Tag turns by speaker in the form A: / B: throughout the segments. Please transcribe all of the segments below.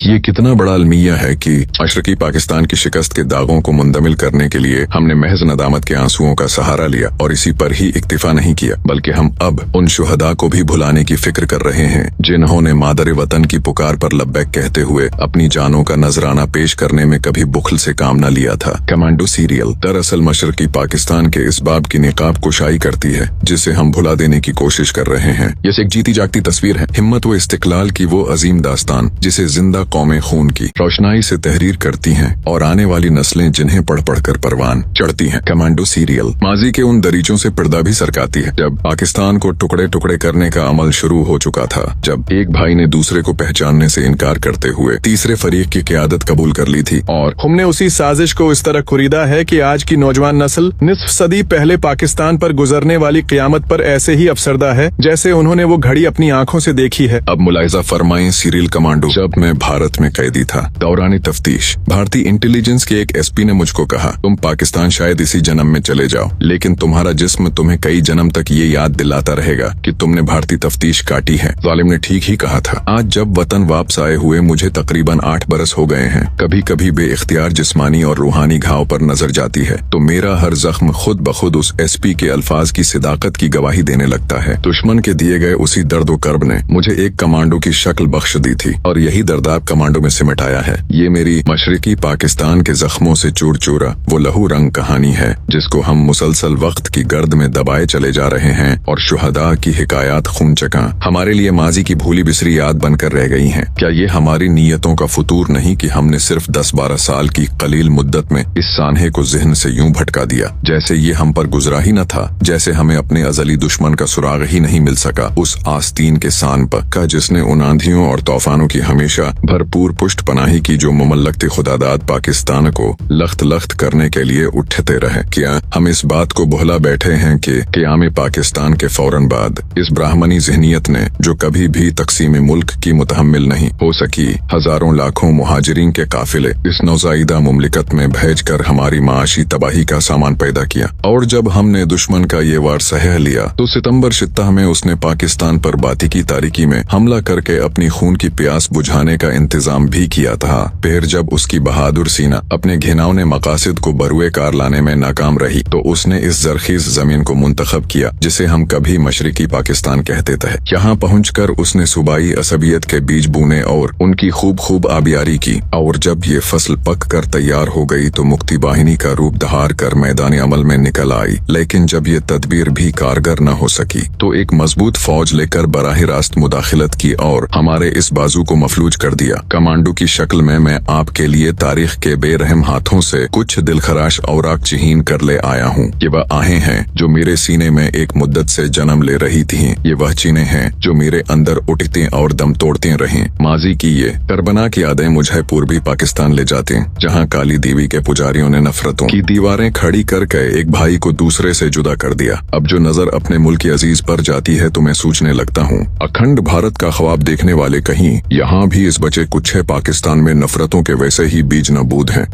A: یہ کتنا بڑا المیہ ہے کہ مشرقی پاکستان کی شکست کے داغوں کو منتمل کرنے کے لیے ہم نے محض ندامت کے آنسوؤں کا سہارا لیا اور اسی پر ہی اکتفا نہیں کیا، بلکہ ہم اب ان شہداء کو بھی بھلانے کی فکر کر رہے ہیں جنہوں نے مادر وطن کی پکار پر لبیک کہتے ہوئے اپنی جانوں کا نذرانہ پیش کرنے میں کبھی بخل سے کام نہ لیا تھا۔ کمانڈو سیریل دراصل مشرقی پاکستان کے اس باب کی نقاب کشائی کرتی ہے جسے ہم بھلا دینے کی کوشش کر رہے ہیں۔ یہ ایک جیتی جاگتی تصویر ہے، ہمت و استقلال کی وہ عظیم داستان جسے زندہ قومیں خون کی روشنائی سے تحریر کرتی ہیں اور آنے والی نسلیں جنہیں پڑھ پڑھ کر پروان چڑھتی ہیں۔ کمانڈو سیریل ماضی کے ان دریچوں سے پردہ بھی سرکاتی ہے جب پاکستان کو ٹکڑے ٹکڑے کرنے کا عمل شروع ہو چکا تھا، جب ایک بھائی نے دوسرے کو پہچاننے سے انکار کرتے ہوئے تیسرے فریق کی قیادت قبول کر لی تھی، اور
B: ہم نے اسی سازش کو اس طرح خریدا ہے کہ آج کی نوجوان نسل نصف صدی پہلے پاکستان پر گزرنے والی قیامت پر ایسے ہی افسردہ ہے جیسے انہوں نے وہ گھڑی اپنی آنکھوں سے دیکھی ہے۔
A: اب ملاحظہ فرمائیں سیریل کمانڈو۔ جب میں بھارت میں قیدی تھا، دوران تفتیش بھارتی انٹیلیجنس کے ایک ایس پی نے مجھ کو کہا، تم پاکستان شاید اسی جنم میں چلے جاؤ، لیکن تمہارا جسم تمہیں کئی جنم تک یہ یاد دلاتا رہے گا کہ تم نے بھارتی تفتیش کاٹی ہے۔ ظالم نے ٹھیک ہی کہا تھا۔ آج جب وطن واپس آئے ہوئے مجھے تقریباً 8 برس ہو گئے ہیں، کبھی کبھی بے اختیار جسمانی اور روحانی گھاؤ پر نظر جاتی ہے تو میرا ہر زخم خود بخود اس ایس پی کے الفاظ کی صداقت کی گواہی دینے لگتا ہے۔ دشمن کے دیے گئے اسی درد و کرب نے مجھے ایک کمانڈو کی شکل بخش دی تھی اور یہی درداب کمانڈو میں سمٹ آیا ہے۔ یہ میری مشرقی پاکستان کے زخموں سے چور چورا وہ لہو رنگ کہانی ہے جس کو ہم مسلسل وقت کی گرد میں دبائے چلے جا رہے ہیں، اور شہداء کی حکایات خون چکاں ہمارے لیے ماضی کی بھولی بسری یاد بن کر رہ گئی ہیں۔ کیا یہ ہماری نیتوں کا فطور نہیں کہ ہم نے صرف 10-12 سال کی قلیل مدت میں اس سانحے کو ذہن سے یوں بھٹکا دیا جیسے یہ ہم پر گزرا ہی نہ تھا، جیسے ہمیں اپنے ازلی دشمن کا سراغ ہی نہیں مل سکا، اس آستین کے سان پر کا جس نے ان آندھیوں اور طوفانوں کی ہمیشہ بھرپور پشت پناہی کی جو مملکت خداداد پاکستان کو لخت لخت کرنے کے لیے اٹھتے رہے۔ کیا ہم اس بات کو بھلا بیٹھے ہیں کہ قیام پاکستان کے فوراً بعد اس براہمنی ذہنیت نے جو کبھی بھی تقسیم ملک کی متحمل نہیں ہو سکی، ہزاروں لاکھوں مہاجرین کے قافلے اس نوزائیدہ مملکت میں بھیج کر ہماری معاشی تباہی کا سامان پیدا کیا، اور جب ہم نے دشمن کا یہ وار سہہ لیا تو ستمبر شتہ میں اس نے پاکستان پر باتی کی تاریکی میں حملہ کر کے اپنی خون کی پیاس بجھانے کا انتظام بھی کیا تھا۔ پھر جب اس کی بہادر سینہ اپنے گھناؤنے مقاصد کو بروئے کار لانے میں ناکام رہی تو اس نے اس زرخیز زمین کو منتخب کیا جسے ہم کبھی مشرقی پاکستان کہتے تھے۔ یہاں پہنچ کر اس نے صوبائی عصبیت کے بیج بونے اور ان کی خوب آبیاری کی، اور جب یہ فصل پک کر تیار ہو گئی تو مکتی باہنی کا روپ دھار کر میدان عمل میں نکل آئی۔ لیکن جب یہ تدبیر بھی کارگر نہ ہو سکی تو ایک مضبوط فوج لے کر براہ راست مداخلت کی اور ہمارے اس بازو کو مفلوج کر دیا۔ کمانڈو کی شکل میں آپ کے لیے تاریخ کے بے رحم ہاتھوں سے کچھ دلخراش اوراق چہین کر لے آیا ہوں۔ یہ وہ آہیں ہیں جو میرے سینے میں ایک مدت سے جنم لے رہی تھیں، یہ وہ چینیں ہیں جو میرے اندر اٹھتے اور دم توڑتے رہیں۔ ماضی کی یہ کربلا کی یادیں مجھے پوربی پاکستان لے جاتے جہاں کالی دیوی کے پجاریوں نے نفرتوں کی دیواریں کھڑی کر کے ایک بھائی کو دوسرے سے جدا کر دیا۔ اب جو نظر اپنے ملک عزیز پر جاتی ہے تو میں سوچنے لگتا ہوں، اکھنڈ بھارت کا خواب دیکھنے والے کہیں یہاں بھی اس بچے کچھے پاکستان میں نفرتوں کے ویسے ہی بیج نبود ہیں۔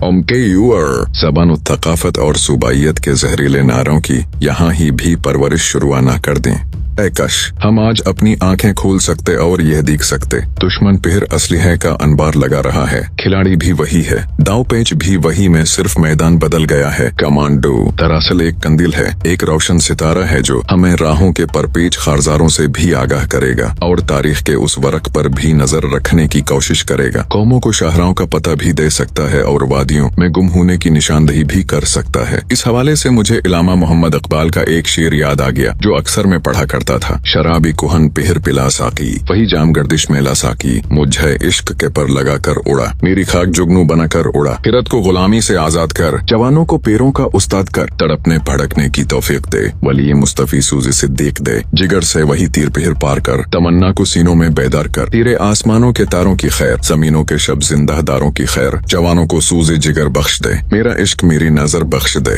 A: زبان و ثقافت اور صوبائیت کے زہریلے نعروں کی یہاں ہی بھی پرورش شروع نہ کر دیں۔ اے کش ہم آج اپنی آنکھیں کھول سکتے اور یہ دیکھ سکتے دشمن پھر اسلحے کا انبار لگا رہا ہے، کھلاڑی بھی وہی ہے، داؤ پیچ بھی وہی میں، صرف میدان بدل گیا ہے۔ کمانڈو دراصل ایک کندل ہے، ایک روشن ستارہ ہے جو ہمیں راہوں کے پرپیچ خارزاروں سے بھی آگاہ کرے گا اور تاریخ کے اس ورق پر بھی نظر رکھنے کی کوشش کرے گا، قوموں کو شاہراہوں کا پتہ بھی دے سکتا ہے اور وادیوں میں گم ہونے کی نشاندہی بھی کر سکتا ہے۔ اس حوالے سے مجھے علامہ محمد اقبال کا ایک شعر یاد آ گیا جو اکثر میں پڑھا کرتا تھا، شرابی کوہن پہر پلا ساقی، وہی جام گردش میلا ساقی، مجھے عشق کے پر لگا کر اڑا، میری خاک جگنو بنا کر اڑا، خیرت کو غلامی سے آزاد کر، جوانوں کو پیروں کا استاد کر، تڑپنے بھڑکنے کی توفیق دے، ولی مصطفی سوزی صدیق دے، جگر سے وہی تیر پہر پار کر، تمنا کو سینوں میں بیدار کر، تیرے آسمانوں کے تاروں کی خیر، زمینوں کے شب زندہ داروں کی خیر، جوانوں کو سوز جگر بخش دے، میرا عشق میری نظر بخش دے۔